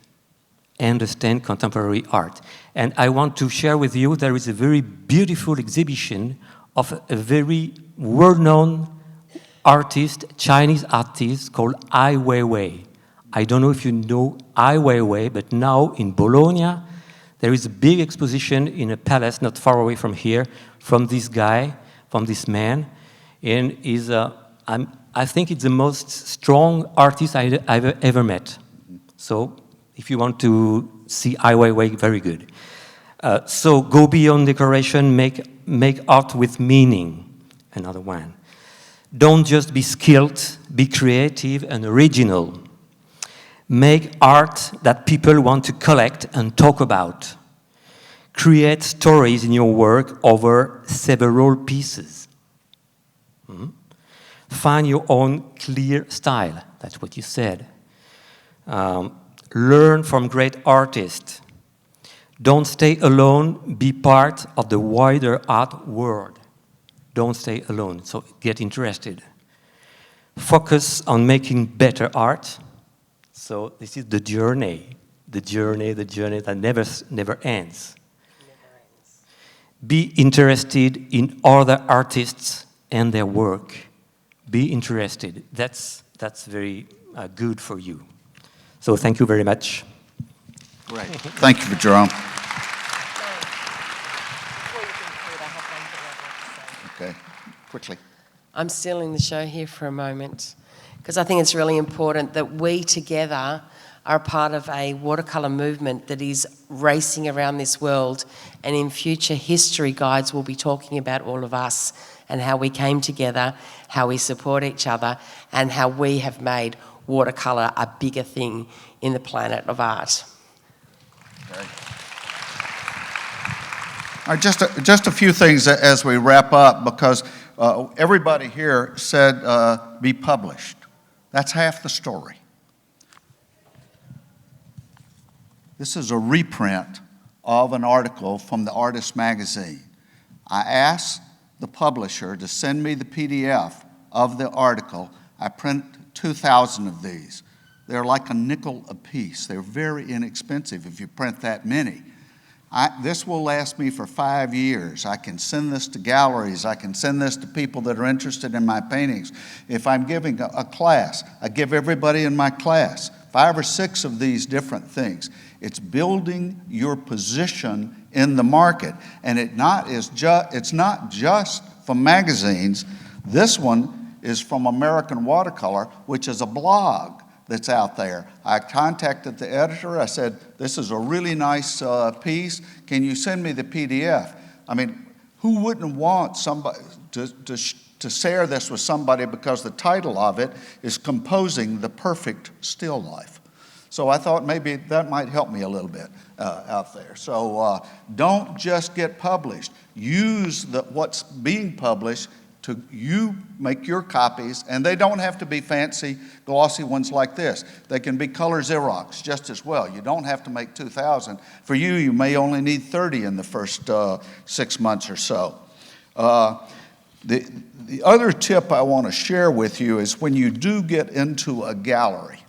Understand contemporary art. And I want to share with you, there is a very beautiful exhibition of a very well-known artist, Chinese artist, called Ai Weiwei. I don't know if you know Ai Weiwei, but now in Bologna, there is a big exposition in a palace not far away from here, from this guy, from this man, and I think it's the most strong artist I've ever met. So if you want to see Ai Weiwei, very good. So go beyond decoration, make art with meaning, another one. Don't just be skilled, be creative and original. Make art that people want to collect and talk about. Create stories in your work over several pieces. Find your own clear style. That's what you said. Learn from great artists. Don't stay alone, be part of the wider art world. Don't stay alone, so get interested. Focus on making better art. So this is the journey that never ends. Be interested in other artists and their work. Be interested. That's very good for you. So thank you very much. Great. Thank you for Jerome. Okay, quickly. I'm stealing the show here for a moment because I think it's really important that we together are part of a watercolour movement that is racing around this world, and in future history guides will be talking about all of us and how we came together, how we support each other, and how we have made watercolour a bigger thing in the planet of art. Okay. All right, just a few things as we wrap up, because everybody here said be published. That's half the story. This is a reprint of an article from the Artist magazine. I asked the publisher to send me the PDF of the article. I print 2,000 of these. They're like a nickel a piece. They're very inexpensive if you print that many. This will last me for 5 years. I can send this to galleries. I can send this to people that are interested in my paintings. If I'm giving a class, I give everybody in my class 5 or 6 of these different things. It's building your position in the market. And it's not just from magazines. This one is from American Watercolor, which is a blog that's out there. I contacted the editor. I said, this is a really nice piece. Can you send me the PDF? I mean, who wouldn't want somebody to share this with somebody, because the title of it is Composing the Perfect Still Life. So I thought maybe that might help me a little bit out there. So don't just get published. Use what's being published to make your copies, and they don't have to be fancy, glossy ones like this. They can be color Xerox just as well. You don't have to make 2,000. For you, you may only need 30 in the first 6 months or so. The other tip I want to share with you is when you do get into a gallery,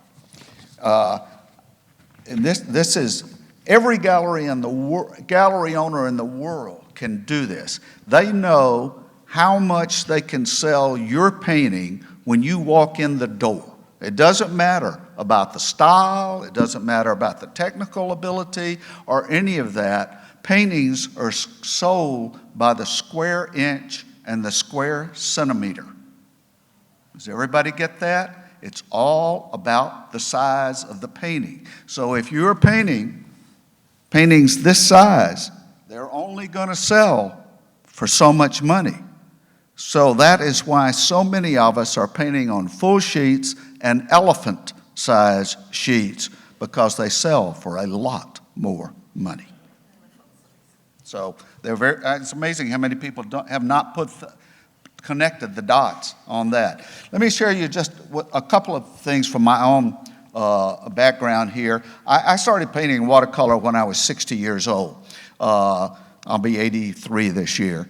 and this is every gallery owner in the world can do this. They know how much they can sell your painting when you walk in the door. It doesn't matter about the style, it doesn't matter about the technical ability or any of that. Paintings are sold by the square inch and the square centimeter. Does everybody get that? It's all about the size of the painting. So if you're painting paintings this size, they're only going to sell for so much money. So that is why so many of us are painting on full sheets and elephant-size sheets, because they sell for a lot more money. So it's amazing how many people have not connected the dots on that. Let me share you just a couple of things from my own background here. I started painting watercolor when I was 60 years old. I'll be 83 this year.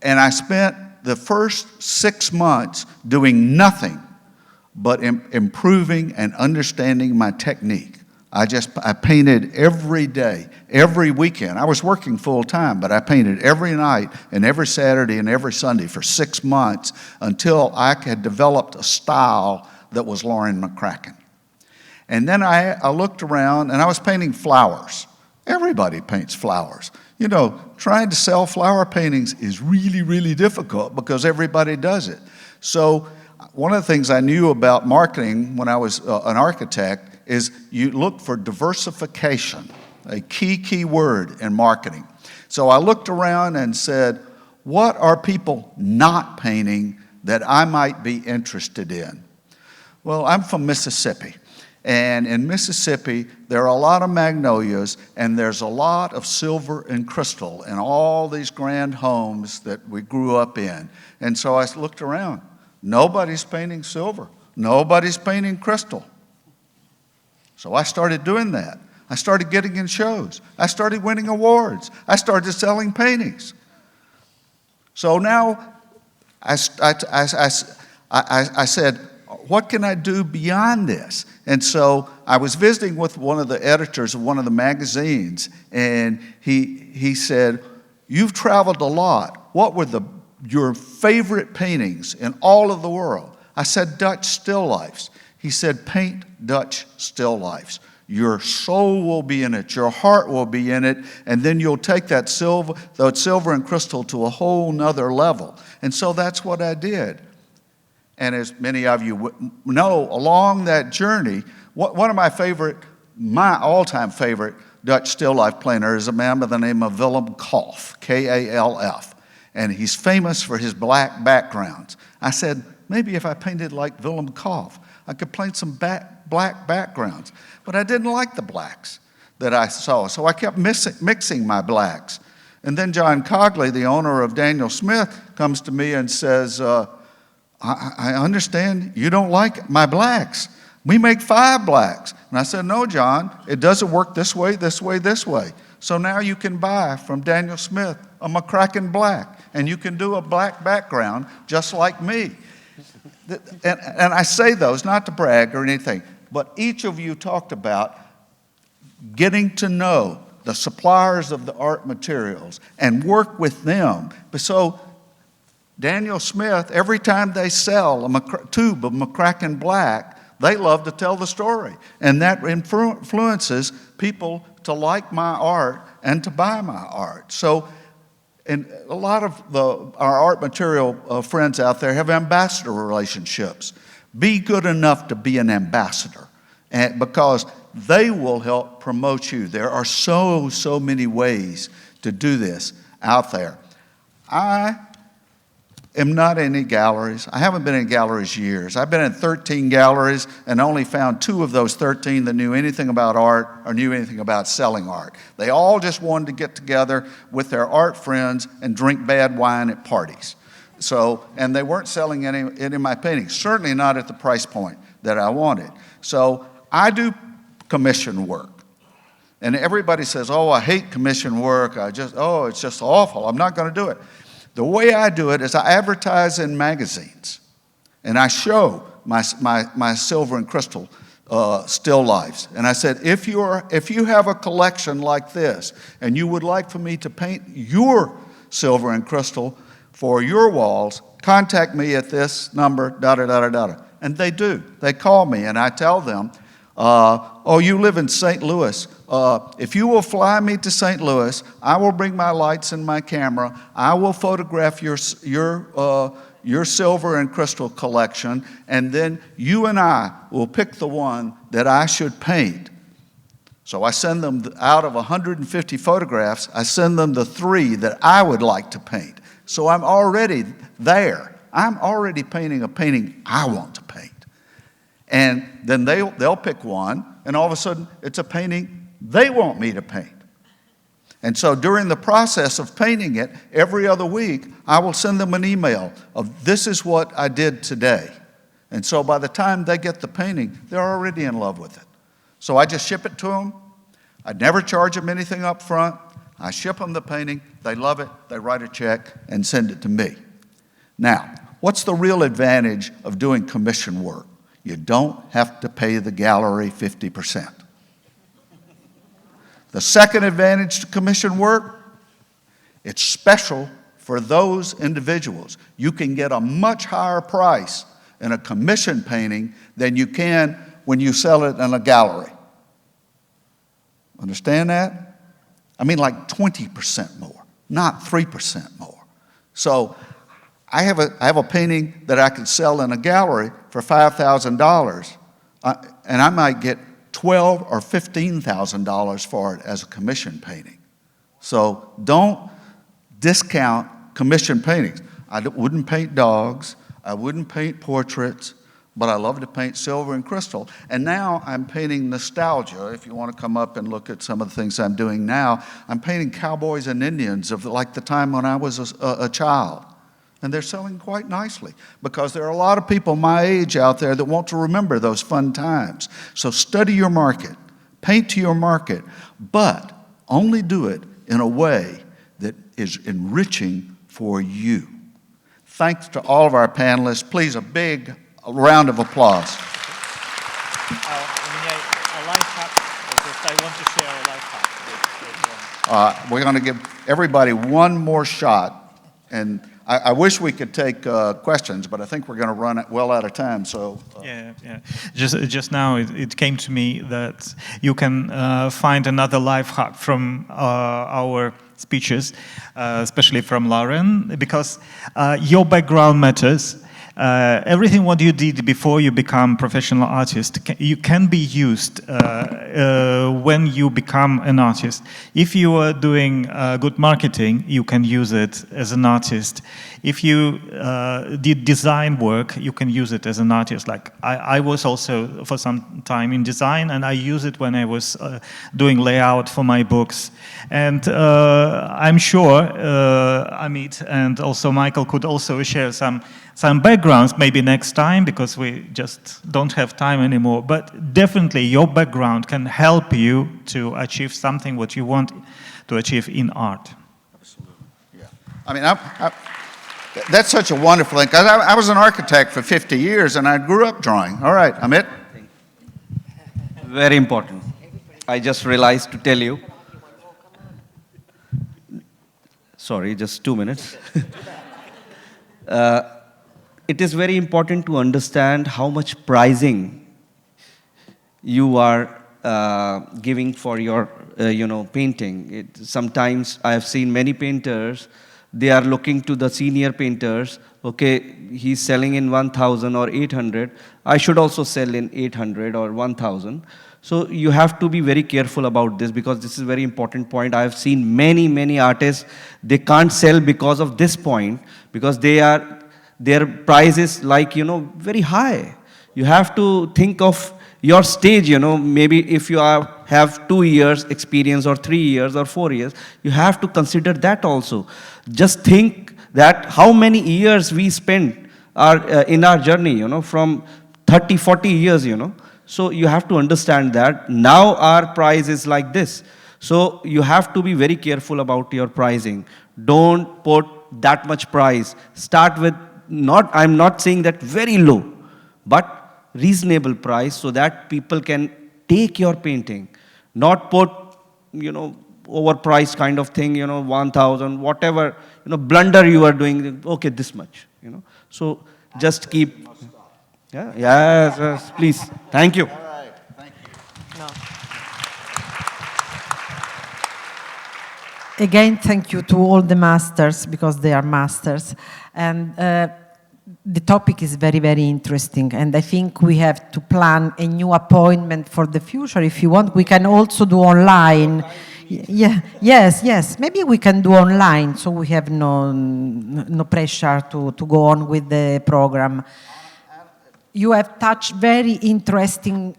And I spent the first 6 months doing nothing but improving and understanding my technique. I painted every day, every weekend. I was working full time, but I painted every night and every Saturday and every Sunday for 6 months until I had developed a style that was Laurin McCracken. And then I looked around and I was painting flowers. Everybody paints flowers. You know, trying to sell flower paintings is really, really difficult because everybody does it. So one of the things I knew about marketing when I was an architect is you look for diversification, a key word in marketing. So I looked around and said, what are people not painting that I might be interested in? Well, I'm from Mississippi. And in Mississippi, there are a lot of magnolias, and there's a lot of silver and crystal in all these grand homes that we grew up in. And so I looked around. Nobody's painting silver. Nobody's painting crystal. So I started doing that. I started getting in shows. I started winning awards. I started selling paintings. So now I said, what can I do beyond this? And so I was visiting with one of the editors of one of the magazines, and he said, you've traveled a lot. What were your favorite paintings in all of the world? I said, Dutch still lifes. He said, paint Dutch still lifes. Your soul will be in it, your heart will be in it, and then you'll take that silver and crystal to a whole nother level. And so that's what I did. And as many of you know, along that journey, one of my all-time favorite Dutch still life painter is a man by the name of Willem Kalf, K-A-L-F. And he's famous for his black backgrounds. I said, maybe if I painted like Willem Kalf, I could paint some black backgrounds. But I didn't like the blacks that I saw, so I kept mixing my blacks. And then John Cogley, the owner of Daniel Smith, comes to me and says, I understand you don't like my blacks. We make 5 blacks. And I said, no, John, it doesn't work this way, this way, this way. So now you can buy from Daniel Smith a McCracken black, and you can do a black background just like me. And I say those not to brag or anything, but each of you talked about getting to know the suppliers of the art materials and work with them. So Daniel Smith, every time they sell a tube of McCracken black, they love to tell the story. And that influences people to like my art and to buy my art. So, and a lot of our art material friends out there have ambassador relationships. Be good enough to be an ambassador, because they will help promote you. There are so many ways to do this out there. I am not in any galleries. I haven't been in galleries years. I've been in 13 galleries and only found 2 of those 13 that knew anything about art or knew anything about selling art. They all just wanted to get together with their art friends and drink bad wine at parties. So, and they weren't selling any of my paintings, certainly not at the price point that I wanted. So I do commission work. And everybody says, oh, I hate commission work. It's just awful. I'm not going to do it. The way I do it is I advertise in magazines, and I show my silver and crystal still lifes. And I said, if you have a collection like this, and you would like for me to paint your silver and crystal for your walls, contact me at this number, da-da-da-da-da. And they do. They call me, and I tell them, oh, you live in St. Louis. If you will fly me to St. Louis, I will bring my lights and my camera. I will photograph your silver and crystal collection, and then you and I will pick the one that I should paint. So I send them, out of 150 photographs, I send them the 3 that I would like to paint. So I'm already there. I'm already painting a painting I want to paint. And then they'll pick one, and all of a sudden it's a painting they want me to paint. And so during the process of painting it, every other week, I will send them an email of, this is what I did today. And so by the time they get the painting, they're already in love with it. So I just ship it to them. I never charge them anything up front. I ship them the painting. They love it. They write a check and send it to me. Now, what's the real advantage of doing commission work? You don't have to pay the gallery 50%. The second advantage to commission work, it's special for those individuals. You can get a much higher price in a commission painting than you can when you sell it in a gallery. Understand that? I mean like 20% more, not 3% more. So I have a painting that I could sell in a gallery for $5,000, and I might get $12,000 or $15,000 for it as a commission painting. So don't discount commission paintings. I wouldn't paint dogs, I wouldn't paint portraits, but I love to paint silver and crystal. And now I'm painting nostalgia. If you want to come up and look at some of the things I'm doing now, I'm painting cowboys and Indians of like the time when I was a child. And they're selling quite nicely because there are a lot of people my age out there that want to remember those fun times. So study your market, paint to your market, but only do it in a way that is enriching for you. Thanks to all of our panelists. Please, a big round of applause. I want to share a life hack. We're going to give everybody one more shot, and I wish we could take questions, but I think we're going to run well out of time. So yeah. Just now it came to me that you can find another life hack from our speeches, especially from Laurin, because your background matters. Everything what you did before you become professional artist, you can be used when you become an artist. If you are doing good marketing, you can use it as an artist. If you did design work, you can use it as an artist. Like I was also for some time in design, and I use it when I was doing layout for my books. And I'm sure Amit and also Michael could also share some backgrounds maybe next time, because we just don't have time anymore. But definitely your background can help you to achieve something what you want to achieve in art. Absolutely, yeah. I mean, that's such a wonderful thing, because I was an architect for 50 years and I grew up drawing. All right, Amit? Very important. I just realized to tell you. Sorry, just 2 minutes. It is very important to understand how much pricing you are giving for your, painting. Sometimes I have seen many painters, they are looking to the senior painters. Okay, he's selling in 1,000 or 800. I should also sell in 800 or 1,000. So you have to be very careful about this, because this is a very important point. I have seen many artists, they can't sell because of this point, because their price is like, very high. You have to think of your stage, maybe if you have 2 years experience or 3 years or 4 years, you have to consider that also. Just think that how many years we spend in our journey, from 30, 40 years, So you have to understand that now our price is like this. So you have to be very careful about your pricing. Don't put that much price. Start with I'm not saying that very low, but reasonable price, so that people can take your painting. Not put, overpriced kind of thing, 1,000, whatever, blunder you are doing, okay, this much, So just keep, yes, please. Thank you. All right, thank you. No. Again, thank you to all the masters, because they are masters. And the topic is very, very interesting. And I think we have to plan a new appointment for the future. If you want, we can also do online. Yeah, yes. Maybe we can do online, so we have no pressure to go on with the program. You have touched very interesting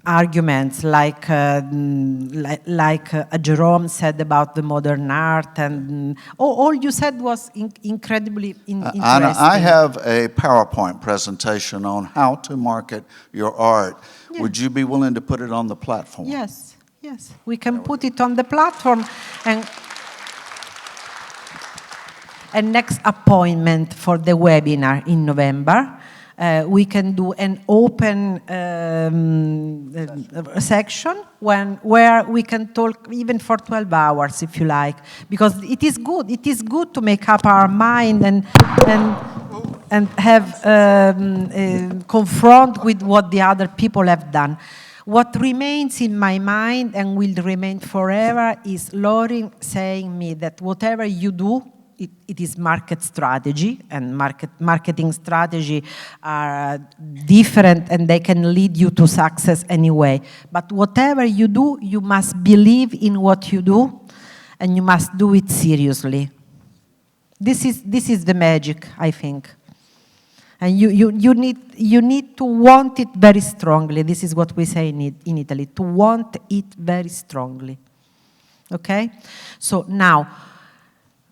arguments, like Jerome said about the modern art, and all you said was incredibly interesting. Anna, I have a PowerPoint presentation on how to market your art. Yeah. Would you be willing to put it on the platform? Yes, we can put it on the platform. And next appointment for the webinar in November, we can do an open section where we can talk even for 12 hours, if you like, because it is good to make up our mind and have confront with what the other people have done. What remains in my mind and will remain forever is Laurin saying me that whatever you do, it is market strategy, and marketing strategy are different, and they can lead you to success anyway. But whatever you do, you must believe in what you do, and you must do it seriously. This is the magic, I think. And you need to want it very strongly. This is what we say in Italy, to want it very strongly. Okay? So now,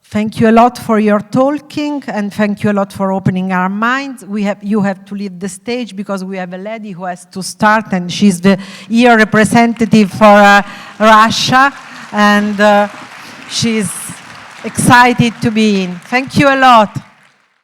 Thank you a lot for your talking, and thank you a lot for opening our minds. You have to leave the stage because we have a lady who has to start, and she's the EU representative for Russia, and she's excited to be in. Thank you a lot.